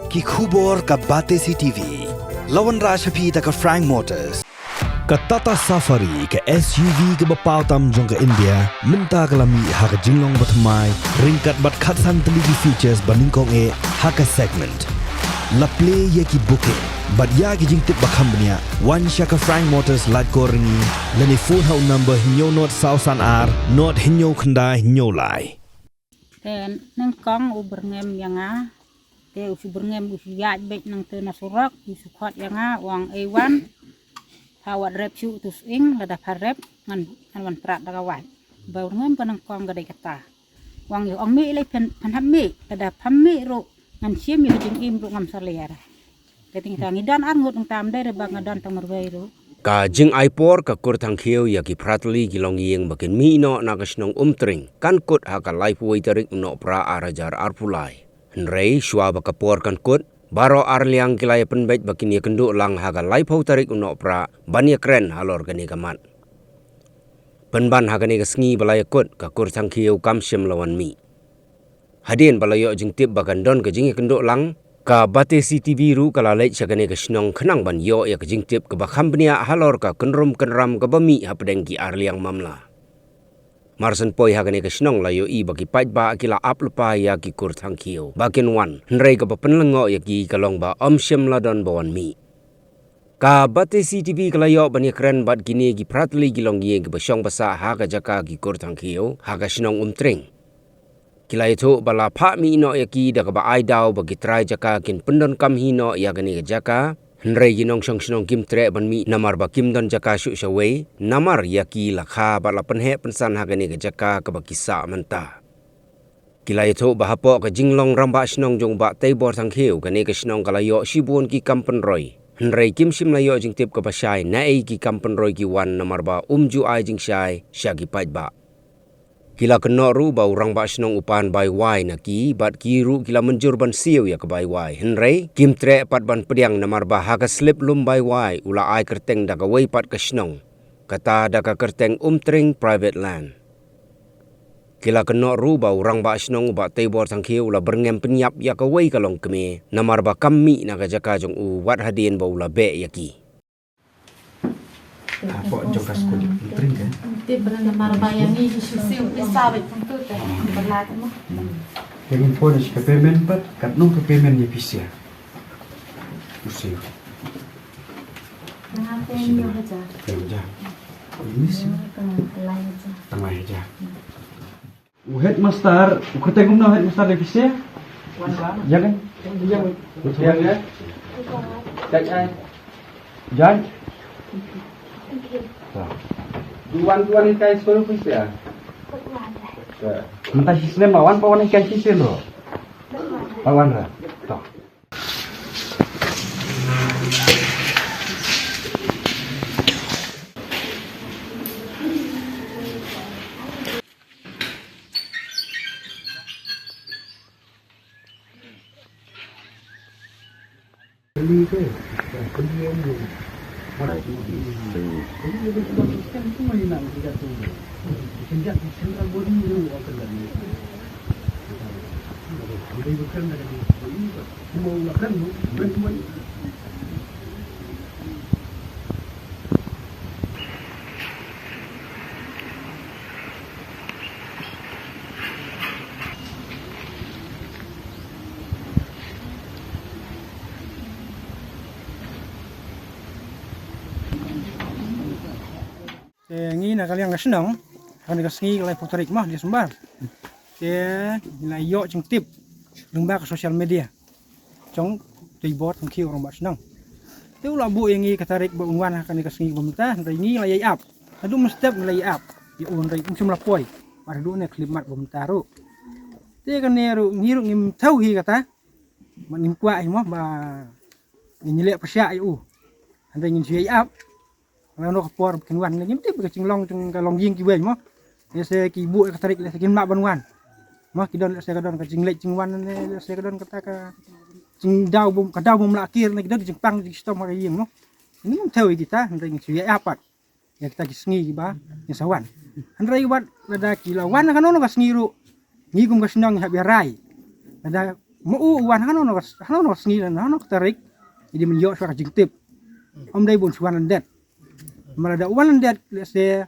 Ki khubor ka Batesi TV. Lawan Rashapi ta ka Frank Motors. Ka Tata Safari ka SUV ka bapau tam jong ka India. Minta kalami ha ka jinglong batmai. Ringkat bat khatsan teligi features baningkong e ha ka segment. La play ye ki booking. But ya ki jing tip bakam bnia. One shaka Frank Motors light ko ringi. Lani phone hau number hinyo not sausan ar. Not hinyo khandai hinyo lai. Ten nang kong uberngem yang te usu berngem usu yaj bet nang te nasurak usu khot yang wang ewan hawat rep su tus ing lada parep ngan wan prat daga wat bau ngem panang kong gadai kata wang yo ong mi le pen hammi lada pammi ro ngan sim yo jing im ro ngam salera keting tangi dan angut ng tam dai bang dan tang merwei ro ka jing aipor ka kur thang khieu ya ki pratli gilong yeng bakin mi no na kasnong umtring kan kut ha ka life waiterik no pra arajar arpulai nrei shwa ba kapor kan kut baro arliang kilai penbait bakin ye kendu lang ha ka life waiterik no pra bania kren halor gani kamat penban ha gani kasngi balai kut ka kur thang khieu kam sim lawan mi hadin balayo jing tip bakan don ka jing ye kendu lang ka Batesi TV ru kala leit sagane ka snong khnang ban yo ya ka jingtip ka bakham bnia halor ka kenrum kenram ka bami hapdeng ki arliang mamla marsen poi hagane ka snong la yo I bagi pait ba akila aplupa ya ki kur thangkio bakin wan nrei ka penlengo ya ki kalong ba omsem ladon bawan mi ka Batesi TV kala yo bani kren bat gini ki pratli gilong ye ki basong basa ha ka jaka ki kur thangkio ha ka snong umtring kila itu bala pak mi ino yaki da ka ba ai dau bagi trai jaka kin pendon kam hino ya gani jaka nrei ginong song snong kim tre ban mi namar ba kim don jaka shu shawei namar yaki lakha bala penhe pensan ha gani jaka ka ba kisa menta kila itu ba hapo ka jinglong ramba snong jong ba tei bor thang kheu gani ka snong kala yo shibun ki kampen roi nrei kim sim la yo jing tip ka ba shai na ei ki kampen roi ki wan namar ba umju ai jing shai shagi pait ba kila kena ru bau rang ba snong upan bai wai na ki bat ki ru kila menjur ban siu ya ke bai wai henrei kim tre pat ban pediang namar ba ha ka slip lum bai wai ula ai kerteng da ka wei pat ka snong kata da ka kerteng umtring private land kila kena ru bau rang ba snong ba tei bor thang khiu ula berngem penyap ya ka wei kalong keme namar ba kammi na ka jaka jong u wat hadien bau la be ya ki apa jokas ko tring kan te berana marbayang ni siu sabit tentu teh berlat mo yang info ke payment pat kat no ke payment ni pisia usia ngapain yo aja kerja ini sih tengah aja headmaster ketemu no headmaster di pisia ya kan ya cek ai jan tuan ikai sekolah pun ya. Mentah sistem awan pawan ikai sistem lo. Awan lah. Tak. Beli ke? Beli yang dulu. Mana itu? Ini juga sistem semua ini nak kita tu. Sejak central body dulu akan dari. Kita bukan dari ini. Semua akan bertuan. Ngi na kaliang ka senang kan ka sengi kalai fotorik mah dia sembar nilai yo jeng tip lembah ke sosial media jong tibot ng kiu orang ba senang tu la bu yang ngi katarik ba unwan kan ka sengi pemerintah ngai ngi lay up adu mestep nilai up di on rai kum lapoi pada du ne klimat pemerintah ru te kan ne ru ngi ru ngim tau hi kata manim kwa mah ba ngi le pasya yu andai ngi siai up Kalau kapor kenwan lagi mesti bekas cinglong cung kalong ying kiwe mo. Ya se ki bu ka tarik le sekin mak banwan. Mo ki don se ka don ka cinglek cingwan ne se ka don kata ka cing dau bum ka dau bum lakir ne ki don cingpang di stom ka ying mo. Ini tahu kita hendak ngi apa. Ya kita kisngi ba ni sawan. Hendak wat ada kilawan kan ono ka sngiru. Ngi kum ka senang ha biarai. Ada mau wan hano sengi dan hano tarik jadi menjauh suara jingtip om dai bun suan landet malah ada wan landet se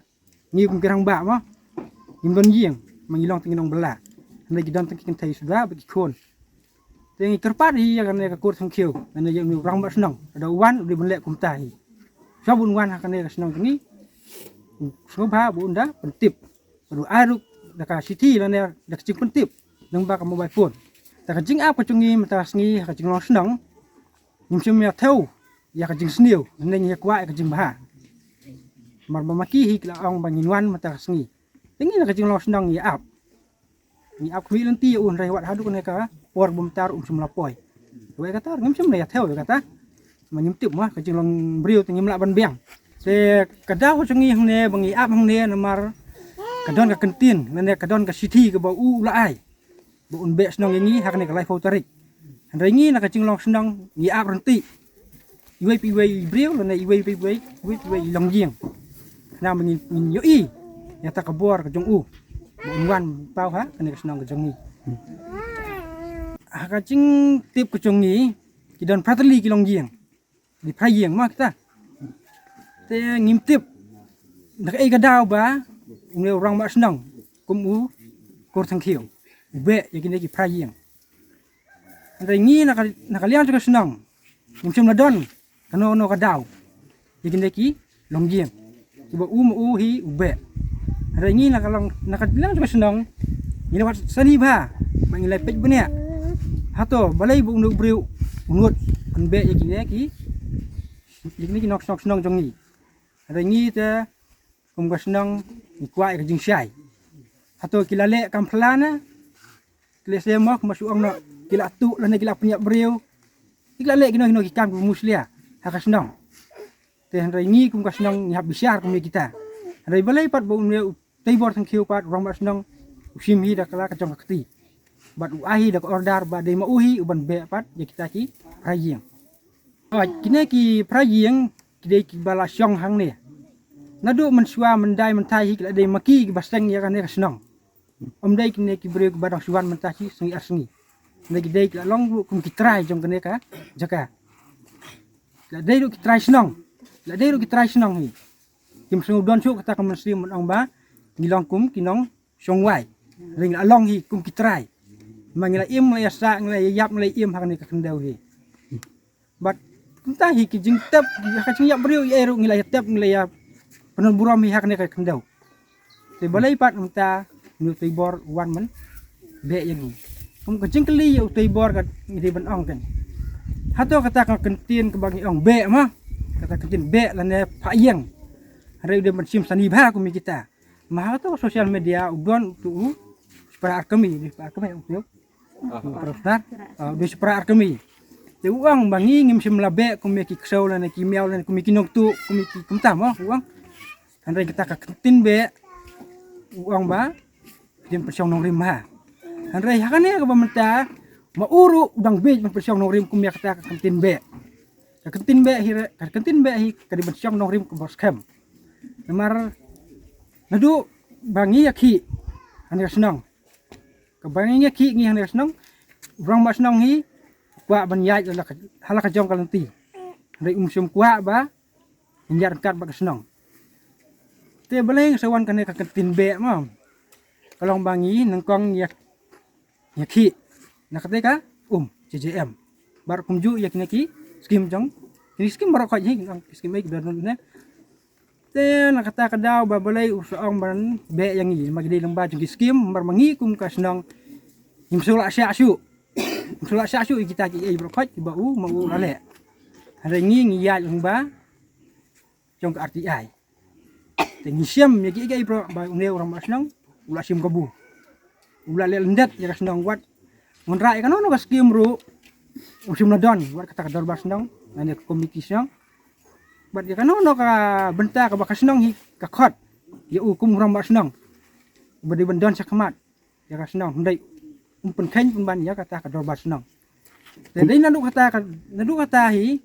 ngi kum kirang ba mah nim don jieng mangilong tingin bela anda gidan tingin tai sudah bagi kon tengi kerpat hi ya kan ka kur thang khiu anda yang rang ba senang ada wan di benlek kum tai sabun wan akan ne senang ni soba bunda pentip baru aruk daka city lan ne dak cing pentip nang ba ka mobile phone ta ka jing apa cungi mata sngi ka jing long senang nim sim ya thau ya ka jing sniu neng ya kwa ka jing ba mar mamaki hi kla ong banginwan mata sngi tengi ka jing long senang ya ap ni ap khui lenti un rai wat hadu ne ka por bum tar sum lapoi we kata ngim sim ya thau kata manyim tip mah ka jing long briu tengim la ban beng se kadau cungi hang ne bangi ap hang ne namar kadon ka kentin ne kadon ka city ka ba u la ai bu un be senang ini hak ne ka lai fo tarik Rengi nak kacing long senang ni ap renti. Iwei pi wei breu lana iwei pi wei long jieng. Na min yo i ya ta kabor ka jong u. Wan pau ha kane senang ka jong ni. Kacing tip ka jong ni kidon prateli ki long jieng. Di phai jieng ma kita. Te ngim tip nak ai ka dau ba ne orang ma senang kum u kor thang khiu. Be ya kine ki phai jieng. Rengi nakalian juga senang. Musim ladon kano kadau. Jadi neki longjieng. Coba hi ube. Rengi nakalian juga senang. Ini wat sani ba. Mangilai pej benia. Hato balai bu unduk breu unut anbe jadi neki. Jadi neki nok senang jongi. Rengi te kum senang ikuai ke jing syai. Hato kilale kamplana. Kilese mak masuk ang kila tu lana kila punya breu ikla le kino kikam ku muslia haka senang te handai ni kum ka senang nyap bisyar kum kita handai balai pat bu ne taibor thang khiu pat rong ba senang usim hi da kala ka jong kati bat u ahi da order ba dei ma uhi uban be pat ya kita ki praying kine ki praying kidei ki bala syong hang ne nadu mensua mendai mentai kila dei maki ki baseng ya kan ne senang dai kine ki breu badang suan mentahi sengi asngi lagi dai la long kum kitrai jong kene ka jaka la dai ru kitrai senang la dai ru kitrai senang hi kim sung don chu kata kam sri mon ong ba ngilong kum kinong song wai ring la long hi kum kitrai mangila im la sa ngla yap ngla im hak ni ka kendau hi bat kunta hi ki jing tap ka jing yap briu eru ngila tap ngla ya penon buram hi hak ni ka kendau te balai pat unta nu tibor wan man be yang kum kecing keli ya utai bor kat ngidi ban ong kan hato kata ka kentin ke bagi ong be mah kata kentin be lane phayeng hari udah bersim sani ba kum kita mah to sosial media udon tu supaya kami di kami yuk prostar di supaya kami te uang bangi ngim sim labe kum ki ksau lane ki miau lane kum ki nok tu kum ki kum ta mah uang hari kita ka kentin be uang ba dim persiong nong rimah Andai hakane ka bamenta mauru udang be persiong nong rim kum ya kata ka kentin be hi ka di persiong nong rim ku bos kem namar nadu bangi ya ki ane senang ka bangi ya ki ngi ane senang urang ba senang hi kwa ban yai la hala ka jong kalanti andai umsum kwa ba nyar kat ba senang te baleng sawan kane ka kentin be ma kalong bangi nangkong ya ki nakateka CJM bar kumju yak neki skim jong ini skim bar ko hi skim ai dan ne te nakata kadaw babalay usaong ban be yang i magdi lang ba jong skim bar mangi kum ka senang himsula sya syu kita ki ai bar ko ba u ma u lale ada ngi ya lang ba jong ka RTI te ngi siam ya ki ai bro ba ne orang ba senang ula sim kabu ula le lendat ya senang wat ngonrai kan ono skim ru musim ladon wat kata kador bas senang ane komiki senang bat ya kan ono ka benta ka bakas senang hi ka khot ya kum ram bas senang badi bendon sakmat ya ka senang ndai pen khen pun ban ya kata kador bas senang dai nadu kata hi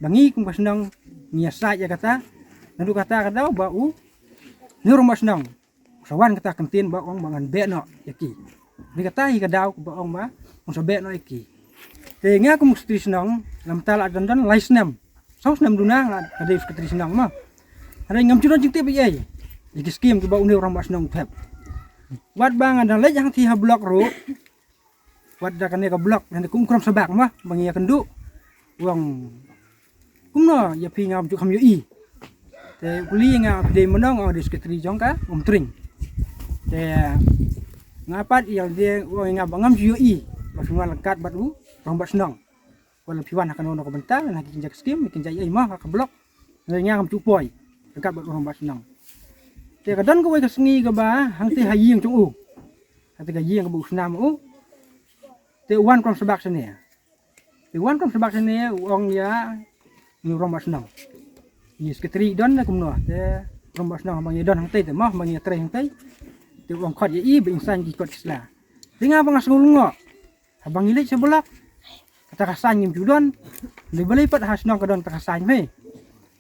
bangi kum ka senang niasa ya kata nadu kata kada ba u ni rum bas senang sawan kata kentin ba ong mangan be no yaki ni kata hi kadaw ba ong ba ong sa be no iki Te nga kum stri senang lam tala dan lai senam. Sau senam dunang ada stri senang mah. Ada ngam churan jing te bi ai. Iki skim ke ba uni orang ba senang pep. Wat bang ada le yang ti ha blok ro. Wat da kan ka blok dan kum kram sabak mah bang ya kendu. Wang kum no ya pi ngam chu kham yo i. Te kuli nga de menong o disketri jongka tring. Te ngapat yang dia ngam bangam ju yo i. Masungan lekat batu orang bat senang. Wala piwan akan ono komentar nak kinjak skim kinjak ai mah ka blok. Ngam chu poi. Lekat bat orang bat senang. Te kadang ko ke sengi ke ba hang te haying chung u. Hang te haying ke bu senam u. Te wan krom sebak sini. Te wan krom sebak sini wong ya ni orang bat senang. Ni sekretari don kum no te orang bat senang bang ye don hang te mah bang ye tre hang te. Te wong khot ye i be insan ki kot isla. Dengar bang asngulungo. Abang ilik sebelak kata kasan nyim judon le balai pat hasnong kadon ta kasan me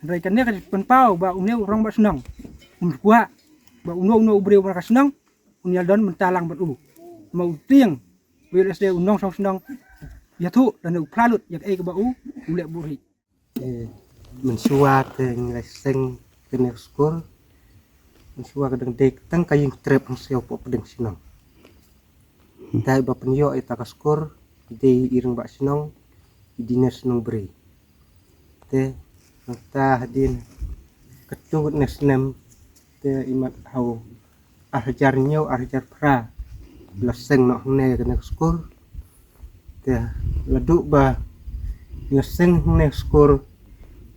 rai kan ne ka penpau ba umne orang ba senang kuat ba uno ubre ba senang unyal don mentalang bat mau tiang wir sd unong song senang ya thu dan plalut yak e ka ba ulek buri mensua teng leseng kene skor mensua kadang dek tang kaying trep sio po pedeng senang dai ba penyo eta ka skor de ireng ba senong dinas nong beri te ta hadin kecut nesnem te imat hau arjar nyo arjar pra leseng no ne kene skor te laduk ba leseng ne skor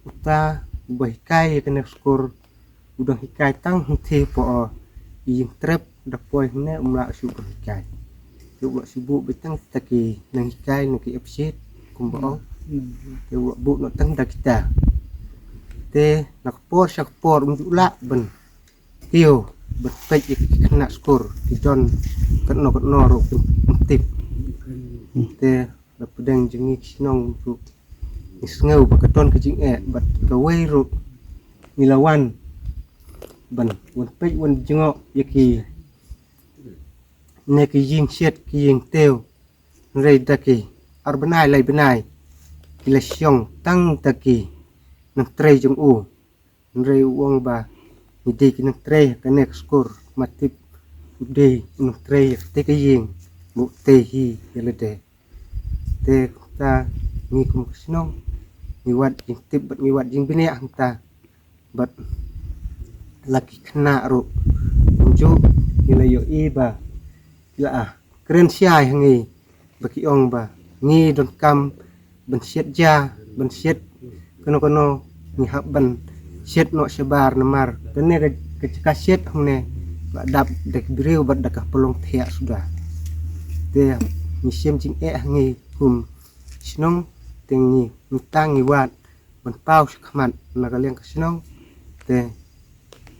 uta bai kai kene skor udang hikai tang te po ing trep da poi ne umla su hikai buat sibuk betang taki nang hikai nang ki upset kumbaong te bu no tang da kita te nak por sak por la ben hiu betpej kena skor di don kena ro tip te da pedang jengi sinong tu isngau bakaton kejing bat gawai ro nilawan ban wan pej wan jengok yaki ne ki jing siet ki jing teo rei daki arbenai lai benai kila siong tang taki nang trei jong u rei wong ba ni de ki nang trei ka nek skor matip de nang trei te ki jing bu te hi yelede te ta ni kum snong ni wat jing tip bat ni wat jing bine ta bat laki kena ro unju nila yo iba ya keren siai hangi baki ong ba ngi don kam ben siet ja ben siet kono ni habban siet no sebar namar tene ke siet hangne ba dap dek biriu bat dakah pelong thia sudah te ni sem jing hangi hum snong tengi mitangi wat ben pau khmat nakaliang ka snong te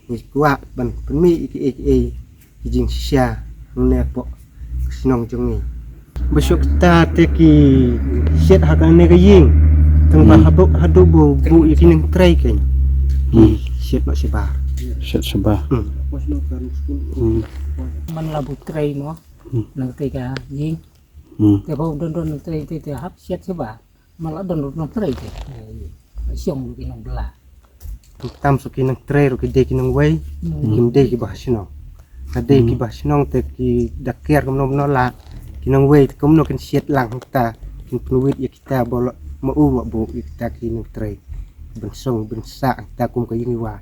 ni kuat ben penmi iki jing sia ne po sinong jongi besok ta teki set hakane ka ying tang ba hadu bu ikining tray ken set no sebar man labu tray mo nang te ka ying te ba don tray te hap set seba mal don tray te siong ki nong bela tam sukinang tray ro ki de kinang way kim de ki ba sinong ade ki ba sinong te ki daker kom no la kinang way kom no ken siet lang ta kin pluit ya kita bolok mau wa bu kita kinang tray bensong bensa ta kum ka yingi wa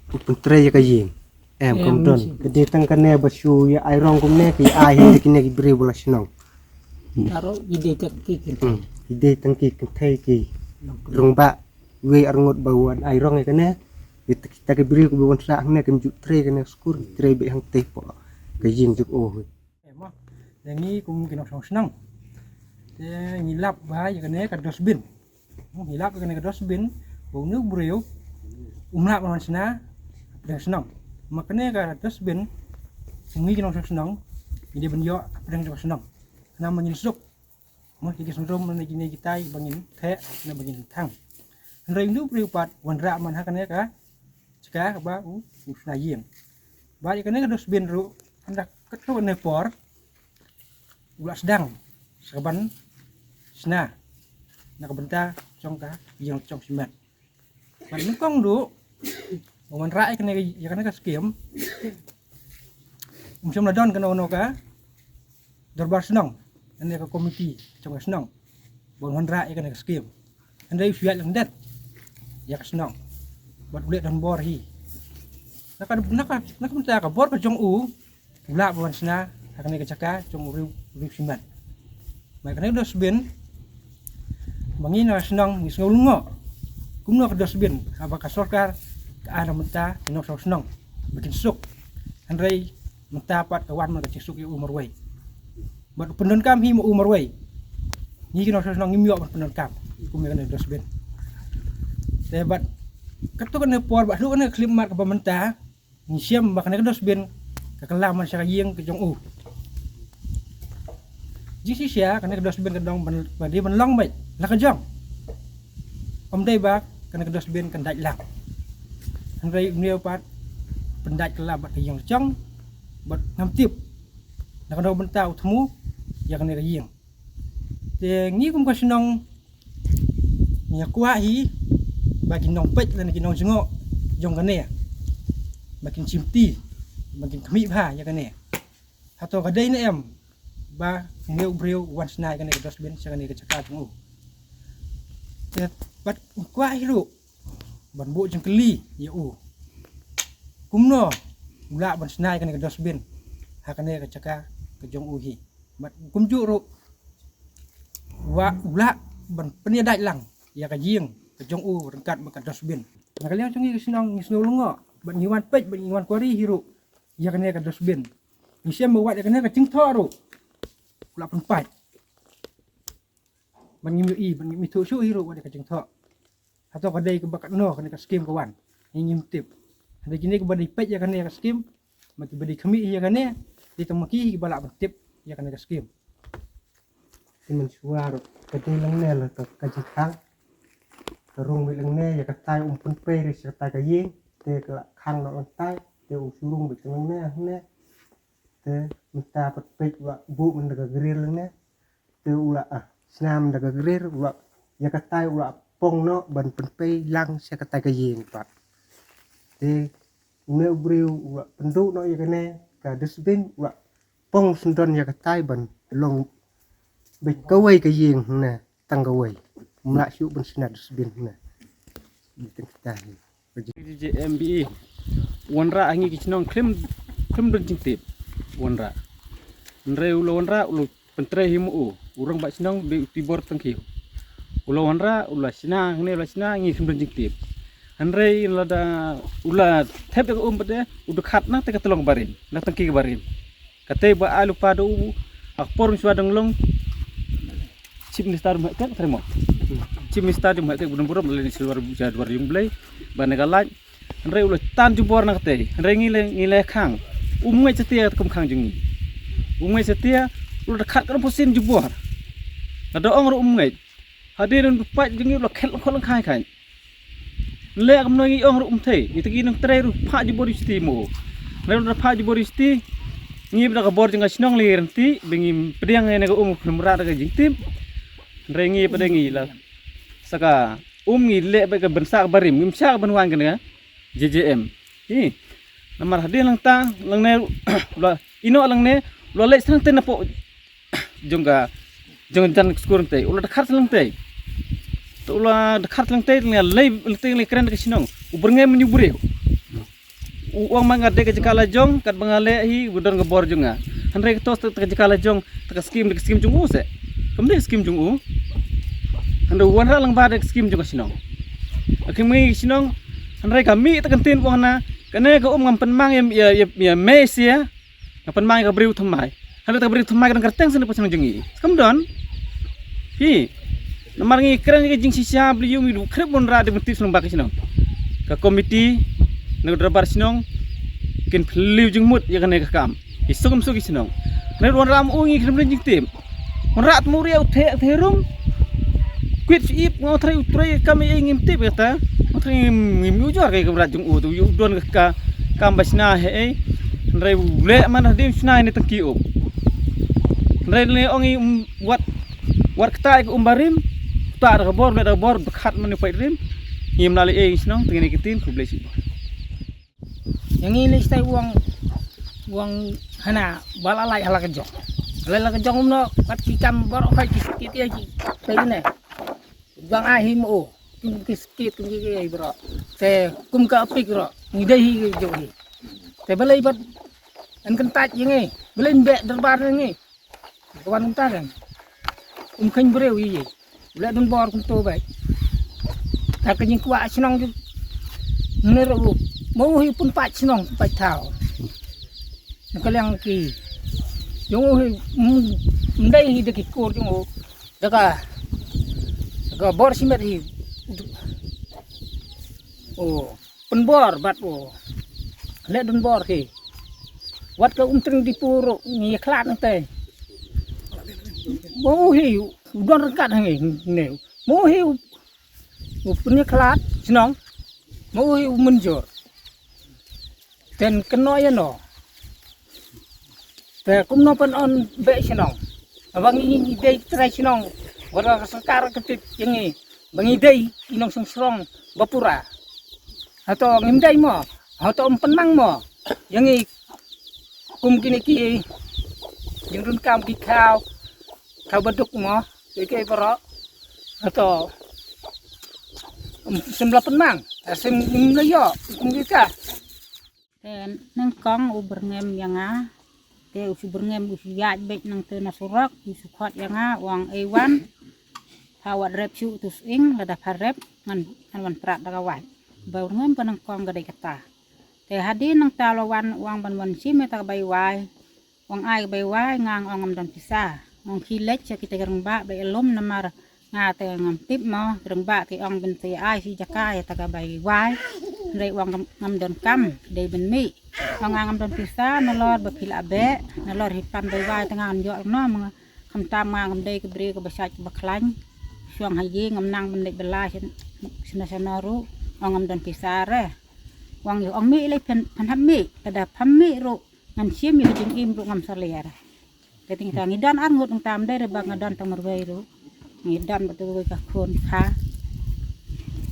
pun tray ya ka ying kom don ke tang kane ba shu ya ai rong kum ne ki ai hin ki ne ki bri bola sinong taro ide tek ki ide tang ki thai ki rong ba we arngot bawan ai rong ka ne kita ke beri ke bawang sak ne kem juk tre ke ne skur tre be hang te po ke jing juk oh mah yang ni kum kinok song senang te ngilap ba ya kene ka dosbin ngilap ka ne ka dosbin bau nu breu umlap man sena pedang senang makane ka dosbin ngi kinok song senang ide ben yo pedang senang na mangin suk mah iki sundrom ne gini kita bangin the na bangin thang rei nu breu pat wan ra man hakane ka jika ba usna yiem ba ya kene ka dosbin ru anda ketru ne por ulah sedang saban sna nak benta trong ka yang trong simat man kong du man rai kena ya kena ka skim macam ladon kena ono ka darbar senang ane ka komiti trong ka senang bon man rai kena ka skim andai fiat lang dat ya ka senang buat ulit dan bor hi nak benta ka bor ka trong u pula bon sna kena ka caka trong riu simat mai kena dosbin mangina senang ni ngulungo kumno ka dosbin abaka sorkar ka ana menta no senang bikin suk andai mentapat kawan man ka suk yu umur wei bat pendon kam hi mo umur wei ni kino senang ngimyo pendon kam kum ka dosbin te bat kato kana por bat lu kana klimat ka pamenta ni siam bakana ka dosbin ka kalaman sa yeng ka jong u jisi sia kana ka dosbin ka dong ban di ban long bai la ka jong om dai bak kana ka dosbin kan dai lang han rai neu pat pendat kala bat ka yeng chong bat ngam tip la ka do ban tau thmu ya kana ka yeng te ngi kum ka senong nya kwa hi bagi nong pet lan ki nong jengo jong kana makin cimti makin kami ha ya kana atau ka dai na em ba ngeu breu wan snai kana ka dosbin sa kana ka caka jong te bat kwa hiru ban bu jeng keli ya kumno ula ban snai kana ka dosbin ha kana ka caka ka jong hi bat kum ju ro wa ula ban penia dai lang ya ka jing ka jong rengkat ba ka dosbin nak liang jong ni sinong ni snulungo ban ngiwan pej ban ngiwan kwari hiru ya kana ka dosbin ni siam buat ya kana ka cing tho ro ula penpat ban ngimi ban ngimi thu su hiru ba ka cing tho atau kadai ke bakat no kana ka skim kawan ngim tip ada kini ke badai pej ya kana ka skim maki badai kami ya kana di temaki ke balak tip ya kana ka skim timen suar kadai lang ne la ka jikang terung bi lang ne ya ka tai pun pe ri sa ta ka yin te ka khang no lang tai te surung bi lang ne te menta pat pe wa bu men ka grill lang ne te ula snam da ka grill wa ya ka tai ula pong no ban pen pe lang sa ka tai ka yin pat te ne briu wa pendu no ya ne ka dusbin wa pong sundon ya ka tai ban long be ka wei ka yin na tang ka wei mla shu ban snad dusbin na bitin ta JMBE wanra angi kichnong krim don jingtip wanra nre ulo wanra ulo pentre himu urang ba chnong be tibor tangki ulo wanra ulo sina ngne ulo sina ngi krim don jingtip nre lada ula thep ka bade udu khat na te ka tolong barin na tangki barin kate ba alu padu akpor swadang long chip ni star mak terima chip ni star mak te budun buram le silwar jadwar yung blai banegalaj nre ulo tan jubor na kate nre ngile khang umngai setia kum khang jungi umngai setia ulo khat kan posin jubor ada ong ro umngai hadirin pat jungi ulo khel khol khai khai le kam ngi ong ro umthei itagi nang tre ru pha jubor isti mo le ulo pha jubor isti ngi bda ka bor junga sinong le renti bengi pediang ne ga khumra ga jingtim nre ngi pedengi la saka ngi le ba ka bensa barim ngimsa ban wan kan JJM hi namar hadir lang ta lang ne ino lang ne lo le sang te na po jongga jong dan skur te ulo dekat lang te to ulo dekat lang te le keren ke sinong ubernge menyubure uang mangat de ke jekala jong kat bangale hi budon ngebor jonga hanre ke tos te jekala jong te skim jong u se kamde skim jong u hande wanra lang ba de skim jong sinong akimi sinong hanre kami te kentin wona kene ka ngam penmang ya mesia ngapan mang ka briu thmai hande ta briu thmai kan kerteng sene pasang jengi kam don hi namar ngi keren ke jing sisa bliu mi du krep mon ra de mesti sung ba sinong ka komiti ne drabar sinong kin phliu jing mut ya kane ka kam isugum sugi sinong ne ron ram u ngi krem jing tim mon rat mu riau the rum quit ip ngo thrai utrai kami ngim tip ta thrai ngim u jor ke rat jung u tu yu don ka kam basna he nrai le man dim sna ni tangki up nrai le ongi wat War kita ke umbarim, tak ada bor berkat menipait rim. Ia melalui senang dengan ikitin ku beli sih. Yang ini stay uang hana balalai hala kejong. Hala kejong umno kat kikam borok kai kit ya ki. Begini. Bang ahi mo. Kit ki bro. Te kum ka apik bro. Ngidai hi jo hi. Te balai bat an kentat yang balai mbek derbar yang kawan kita kan. Kan bereu ye. Boleh dun bor kum to baik. Tak kenyang kuat senang tu. Meneru. Mau hi pun pat senang pat tau. Nak yang ki. Yung hi mendai hi deki kor yung daka bor simet hi. Oh, penbor bat le dun bor hi. Wat ka tring di puro ni klat nte. Mau hi don rekat hangi ne. Mau hi punya klat senang. Mau hi menjor. Dan kena ya no. Te kum no pen on be senang. Abang ini ide try senang. Wara sekar ketit yang ni. Bang ide inong serong bapura. Atau ngimdai mo. Atau penang mo. Yang ni kum kini ki yang run kam ki kau beduk mo. Iki para atau sembelah penang. Asim nglayo kum kita. Ten nang kong uberngem yang te usu berngem usu yaj bek nang te nasurak usu khot yang wang ewan hawat rep su tus ing lada parep ngan wan prat daga wai bau ngem panang kong gadai kata te hadi nang talawan wang ban si meta bai wai wang ai bai wai ngang ongam dan pisah ngong kilek cha kita gereng ba bai lom namar nga te ngam tip mo gereng ba ki ong ben te ai si jakai ta bai wai rei wang ngam don kam dei ben mi wang ngam don pisah nalor bapil abe nalor hipan bai wai tengah yo no mga kham tam ngam dei ke bri ke basaj baklañ suang haye ngam nang ben dei bela sena ru ngam don pisah re wang yo ong mi le pen hap mi kada pham mi ru ngan sim yo jing im ru ngam salera keting ta ngidan ar ngut tam dei re bang ngadon tamar wei ru ngidan betul ka khon kha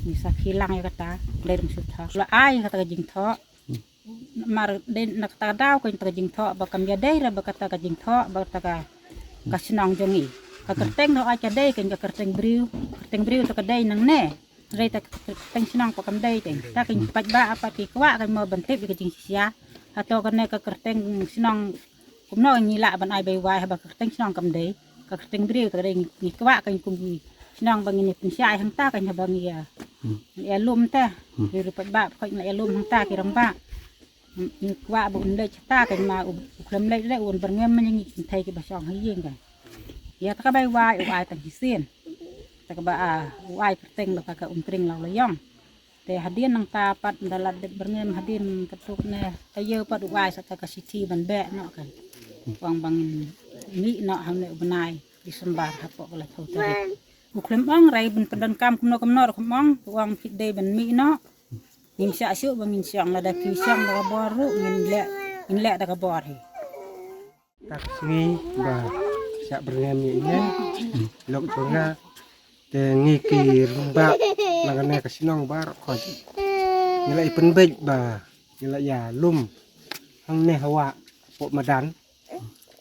bisa hilang ya kata dari musuh thok la ai kata jing thok mar den nak ta daw ko ta jing thok ba kam ya dei ra ba kata ka jing thok ba ta ka senang jongi ka kerteng no aja dei kan ka kerteng briu ta ka dei nang ne rei ta kerteng senang pa kam dei teng ta kin pat ba apa ki kwa kan mo bentip ka jing sia atau kan ne ka kerteng senang kum no ngila ban ai bai wai ba kerteng senang kam dei ka kerteng briu ta dei ni kwa kan kum senang bangini pensyai hang ta kan bang ya ya lum teh di rupat ba ko na lum hang ta kirang ba ni kwa bu ndai ta kan ma uklam lai le un berngem men ngi thai ki ba song hayeng kan ya ta bai wai ai ta hisien ta ba wai teng lo ka tring lo yong te hadin nang ta pat dalat berngem hadin ketuk ne ayo pat wai sa ta ka siti ban be no kan wang bangin mi no hang ne benai disembar hapo ko la thau ta uklam ong rai ben pendon kam kumno kumong wang pide ben mi no ngin sya syu bangin syang lada ki syang daga boru ngin le daga bor he Tak sini ba sak berngem ini lok jonga te ngiki rumba langane ka sinong bar ko nilai penbej ba nilai ya lum hang ne hawa po madan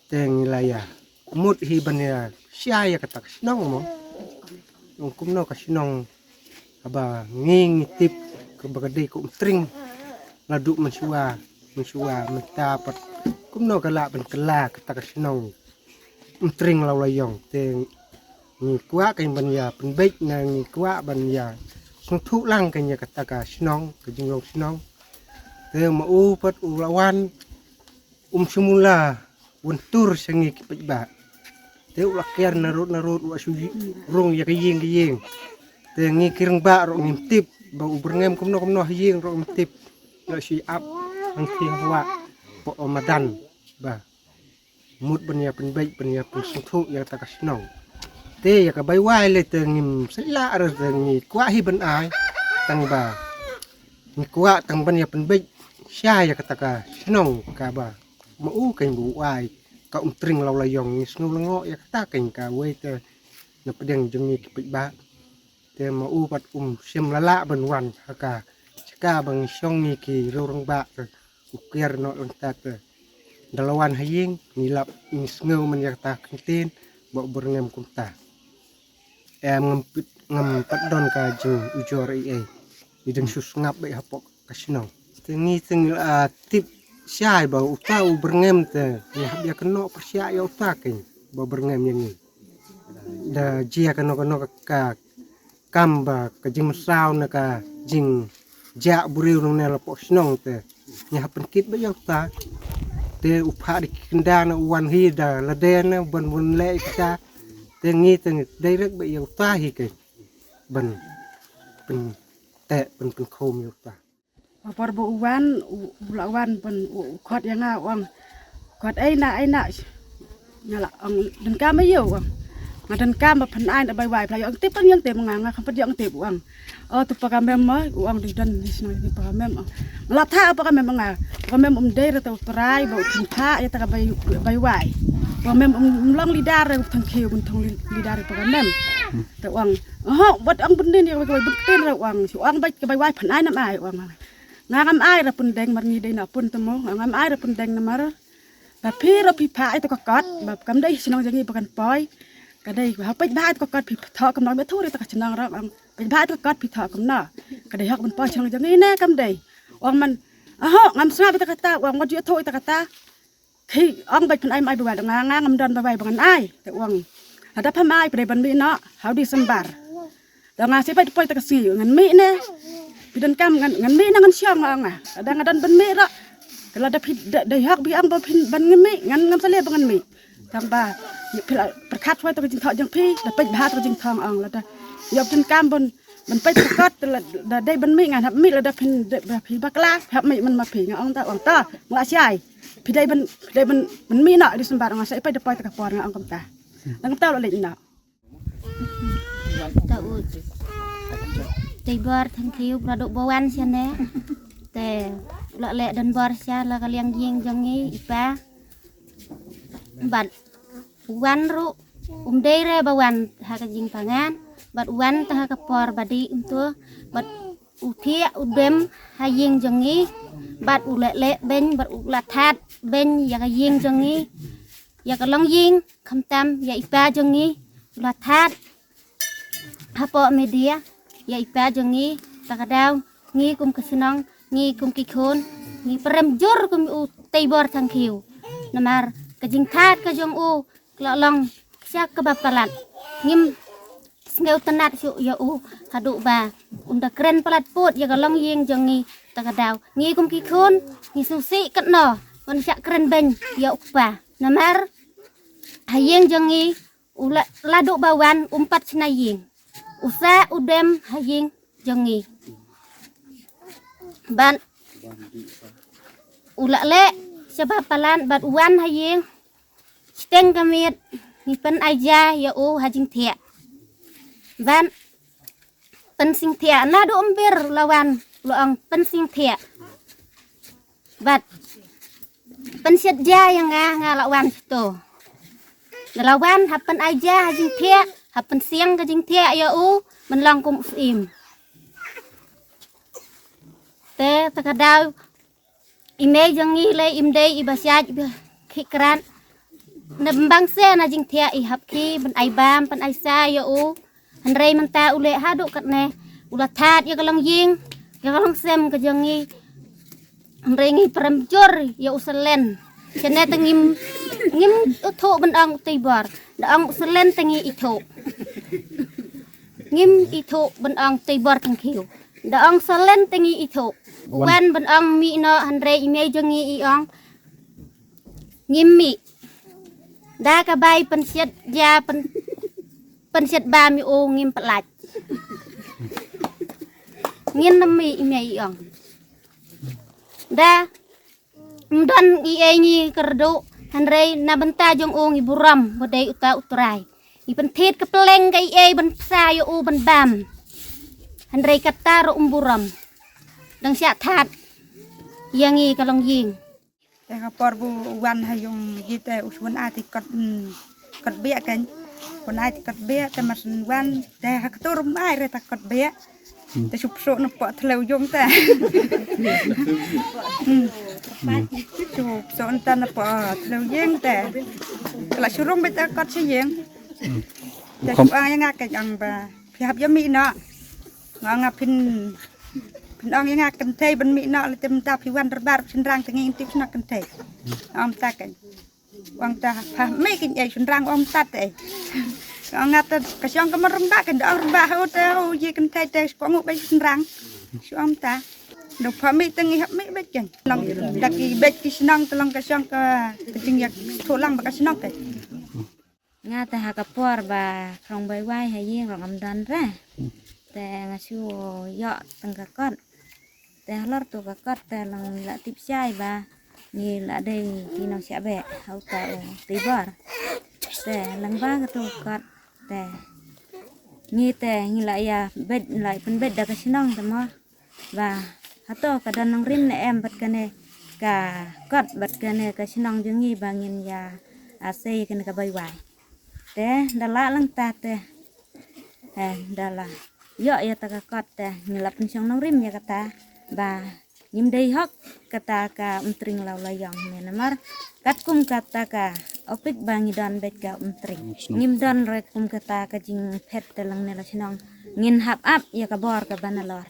te nilai ya mut hi ban ya sia ya katak sinong mo nung kumno kasi nung aba ngingitip kabagade ko tring laduk mensuwa mentapat kumno kala ban kala kata kasi nung tring lawlayong te ni kwa kay ban ya penbek na ni kwa ban ya sung thu lang kanya kata ka sinong kajinglong sinong te maupat ulawan semula wentur sangi kipajba te ulakir narut wa suji rong ya kiyeng te ngikireng ba ro ngintip ba uberngem kumno hiyeng ro ngintip ya si ap ang hawa po madan ba mut benya penbaik benya pusuthu ya takasnong te ya ka baywai le te ngim sala ar te ngi kwa hi ban ai tang ba ngi kwa tang benya penbaik sia ya kataka snong ka ba mau kain bu ai ka tring lau layong ni snu lengo ya kata kain ka we te napdeng jengi kipba te mau pat sim lala ban wan haka caka bang syong ki rorong ba ukir no lantak dalawan haying ngilap ngeu menyerta kentin bok berngem kumta ngempet don ka jeng ujor ideng sus ngap be hapok kasino tengi tip syai ba utau berngem te ya habia keno persya ya utakin ba berngem yang ni da jia keno ka kamba ka jing mesau na ka jing ja buriu nong ne lapok snong te nya penkit ba ya uta te upha di kendana wan hi da ladena ban bun le ka tengi dai rek ba ya uta hi ke ban pen te pen khom ya uta Apar bu uwan pen khot yang awang khot ai na nyala ang dan kam yo wang ngadan kam pen ai da bai bai play ang tip yang tip nganga kan yang tip wang tu pakamem ma uang di dan di sino di pakamem la tha pakamem nga pakamem dei ra tu trai bo tin tha ya ta bai wai pakamem long lidar thang khiu bun thong lidar pakamem ta wang wat ang bun din ya bai bun tin ra wang si wang bai wai pen ai nam ai wang ngam ai ra pun deng mar ni dei na pun temo ngam ai ra pun deng na mar ba pi ra pi pha ai to kot ba kam dei sinong jangi pakan poi ka dei ha pe ba to kot pi tho kam no me thu ri ta chnang ra ang pe ba to kot pi tho kam na ka dei hak ban poi sinong jangi na kam dei wang man ngam sna ta kata wang wat ju tho ta kata khi ang bai pen ai mai ba ngam don ba bai bangan ai te wang ada pa mai pe ban mi na how di sembar da nga se pai poi ta kasi ngan mi ne bidan kam ngan mi nangan syang anga ada ngadan ban mi ra kalau ada hak bi am ban ngemi ngam sale bangan mi tamba perkat wa to jing tho jang pi da pe ba to jing thong ang la da yob tin kam ban pe perkat da dai ban mi ngan hab mi la da pi bakla hab mi man ma pi ngong ta wang ta ngla syai pi dai ban mi na di sembar nga sai pe da poi ta kapor ngong kam ta nang ta lo le na ta u tây bor thằng thiếu produk bawan sih nè tè lẹ dan bor sih là kalian jing jangi ipa bat wan ru dei re bawan haka jing pangan bat wan ta haka por badi untuk bat uthia udem haying jangi bat lẹ ben bat ulathat ben ya ka jing jangi ya kalong jing khamtam ya ipa jangi ulathat hapo media ya ipa jangi takadaw ngi kum kasinong ngi kum kikon ngi perem jor kum u taybor thang khiu namar kajing that ka jong u klolong syak ka bapalat ngim ngeu tanat su ya u hadu ba unda kren palat put ya kalong yeng jangi takadaw ngi kum kikon ngi susi katno kon syak kren ben ya ukpa namar hayeng jangi ula ladu bawan umpat snaying usa udem haying jangi ban ulale sebab palan bat uan haying steng kamit ngipen aja ya u hajing thia ban pensing thia na do ombir lawan loang pensing thia bat pensiat ja yang nga lawan to lawan hapen aja hajing thia hapen siang ka jing thia ya u menlang kum im te takadaw ime jangi le imdei ibasyaj khikran nembang se na jing thia I hap ki ban ai bam pan ai sa ya u hanrei menta ule hadu katne ula that ya kalong ying ya kalong sem ka jangi hanrei ngi premjor ya usalen chene tengim ngim utho ban ang tibor da ang usalen tengi itho ngim itho ban ang tibor thang khiu da ang salen tengi itho wan ban ang mi no hanrei ime jangi I ang ngim mi da ka bai pensiat ja pensiat ba mi o ngim pelaj ngin mi ime I ang da mdan I ngi kerdo hanrei na benta jong o ngi buram bodai uta utrai I pentit ke peleng kai ban sa yo u ban bam hanrei kata ro umburam dang sia that yang ngi kalong yingแต่ก็ปอร์บูวันให้ยงยี่แต่อุชวันอาทิตย์กัดเบี้ยกัน คนไอ้ที่กดเบี้ยแต่มาสันวันแต่หักตัวรุ่มไอ้เลยแต่กดเบี้ยแต่ชุบโซนปอทะเลยงแต่ชุบโซนตันปอทะเลยงแต่กระชุรุ่งไปแต่กดเสียงแต่ชุบอ่างยังไงกันยังบ่พี่ฮับยมีเนาะงางพินอ่างยังไงกันเทยบันมีเนาะเลยเต็มตาพี่วันระบาดฉันร่างตั้งยิงติ๊กนักกันเทยอ้อมตากันวางตาพาไม่กินใหญ่ฉันร่างอ้อมตัดเองngắt cái xong cái mâm bát cái đó rambah hotel gì cái thay thay có một bên răng xong ta được phải mấy tiếng học mấy bên chân lòng đặc kỳ bên cái xong cái lòng cái xong cái tiếng nhạc thổ lăng và cái xong cái nga ta hakapor ba krong bai wai ha yeng rong am dan ra te nga su yo tang ka kot te lor tu ka kot te lang la tip chai ba ni la dei ki no sia be hau ta ti bar te lang ba ka tu kot te ni la ya bed lại pen bed da ka sinong ta mo ba hato ka dan nang rin ne em bat ka ne ka kot bat ka ne ka sinong jeng ni bangin ya ase ka ne ka bai wai te dala lang ta te dala yo ya ta ka kot te ngilap nsong nang rim ya kata ba nyim dei hok kata ka umtring law layong ne namar kat kum kata ka opik bangi don bet ka umtring nyim don rek kum kata ka jing phet te lang ne la sinong ngin hap up ya ka bor ka banalor